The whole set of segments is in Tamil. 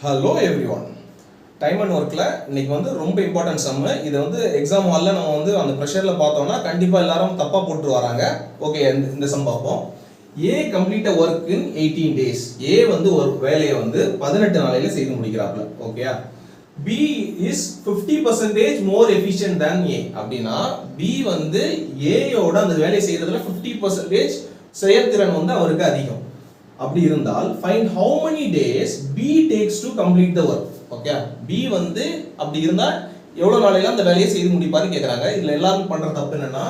Hello everyone. டைம் அண்ட் ஒர்க்கில் இன்னைக்கு வந்து ரொம்ப இம்பார்ட்டன்ட் சம்மு. இது வந்து எக்ஸாம் ஹாலில் நம்ம வந்து அந்த ப்ரெஷரில் பார்த்தோம்னா கண்டிப்பாக எல்லாரும் தப்பாக போட்டு வராங்க. ஓகே, இந்த சம் பார்ப்போம். A complete work in 18 days. A வந்து ஒரு வேலையை வந்து 18 நாளையில செய்து முடிக்கிறாப்ல. ஓகேயா? B is 50% more efficient than A. அப்படின்னா பி வந்து ஏயோட அந்த வேலையை செய்யறதுல 50% செயல்திறன் வந்து அவருக்கு அதிகம். அப்படி இருந்தால் find how many days B takes to complete the work. Okay, B வந்து அப்படி இருந்தா எவ்வளவு நாளையில அந்த வேலையை செய்து முடிப்பாருன்னு கேக்குறாங்க. இதுல எல்லாரும் பண்ற தப்பு என்னன்னா,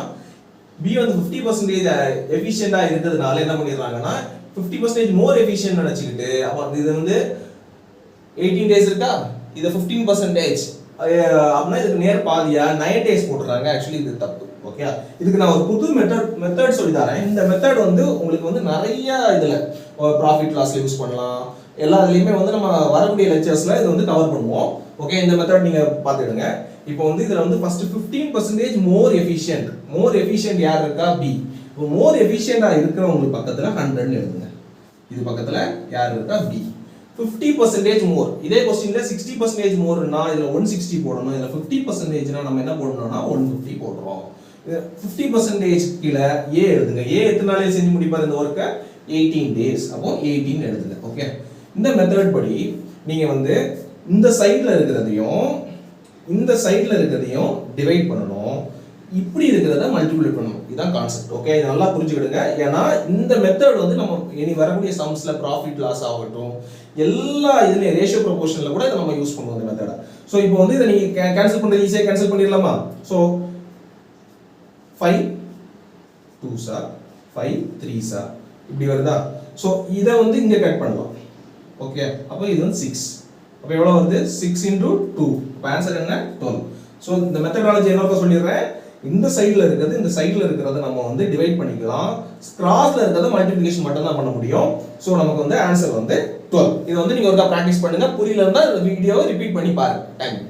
B வந்து 50% எஃபிஷியன்ட்டா இருக்கிறதுனால என்ன பண்ணிடுறாங்கன்னா 50% மோர் எஃபிஷியன்ட் நினைச்சுக்கிட்டு, அப்ப இது வந்து 18 days இருக்கா, இதை 15% அப்படின்னா இதுக்கு நேர் பாதியா 9 days போட்டுறாங்க. ஆக்சுவலி இது தப்பு. ஓகே, இதுக்கு நான் ஒரு புது மெத்தட் சொல்லி தரேன். இந்த மெத்தட் வந்து உங்களுக்கு வந்து நிறைய இதுல ப்ராஃபிட் லாஸ்ல யூஸ் பண்ணலாம். எல்லா இதுலயுமே வந்து நம்ம வரக்கூடிய லெக்சர்ஸ்ல இது வந்து கவர் பண்ணுவோம். ஓகே, இந்த மெத்தட் நீங்க பார்த்துடுங்க. இப்போ வந்து இதுல வந்து ஃபர்ஸ்ட் 15% மோர் எஃபிஷியன்ட் யார் இருக்கா? பி. இப்போ மோர் எஃபிஷியன்ட்டா இருக்கிறவங்களுக்கு பக்கத்துல 100 எழுதுங்க. இது பக்கத்துல யார் இருக்கா? பி. 50% மோர். இதே क्वेश्चनல 60% மோர்னா இதுல 160 போடணும். இதுல 50%னா நம்ம என்ன போடணும்னா 150 போடுறோம். 50% கீழ ஏ எழுதுங்க. ஏ எத்தனை நாளைல செஞ்சு முடிப்பார் இந்த வர்க்க? 18 days. அப்போ 18 எழுதுங்க. ஓகே, இந்த மெத்தட் படி நீங்க வந்து இந்த சைடுல இருக்கிறதையும் இந்த சைடுல இருக்கிறதையும் டிவைட் பண்ணணும். இப்படி இருக்கிறத மல்டிப்ளை பண்ணணும். இதுதான் கான்செப்ட். ஓகே, இது நல்லா புரிஞ்சுக்கிடுங்க. ஏன்னா இந்த மெத்தட் வந்து நம்ம இனி வரக்கூடிய சம்ஸ்ல ப்ராஃபிட் லாஸ் ஆகட்டும், எல்லா இதுலயும் ரேஷியோ ப்ரொபோர்ஷன்ல கூட இதை நம்ம யூஸ் பண்ணுவோம் இந்த மெத்தட. ஸோ இப்போ வந்து இதை நீங்க கேன்சல் பண்றது ஈஸியா கேன்சல் பண்ணிடலாமா? ஸோ 5 2s 5 3s இப்படி வருதா? ஸோ இதை வந்து இங்க கட் பண்ணலாம். ஓகே, அப்போ இது வந்து 6. அப்போ எவ்வளவு வருது? 6 into 2. அப்போ ஆன்சர் என்ன? 12. ஸோ இந்த மெத்தடாலஜி என்ன சொல்லிடுறேன். இந்த சைடுல இருக்கிறது இந்த சைடுல இருக்கிறத நம்ம வந்து டிவைட் பண்ணிக்கலாம். கிராஸ்ல இருக்கிறத மல்டிப்ளிகேஷன் மட்டும் தான் பண்ண முடியும். ஸோ நமக்கு வந்து ஆன்சர் வந்து 12. இது வந்து நீங்க ஒருக்கா பிராக்டிஸ் பண்ணுங்க. புரியல இருந்தா இந்த வீடியோவை ரிப்பீட் பண்ணி பாருங்க. தேங்க்யூ.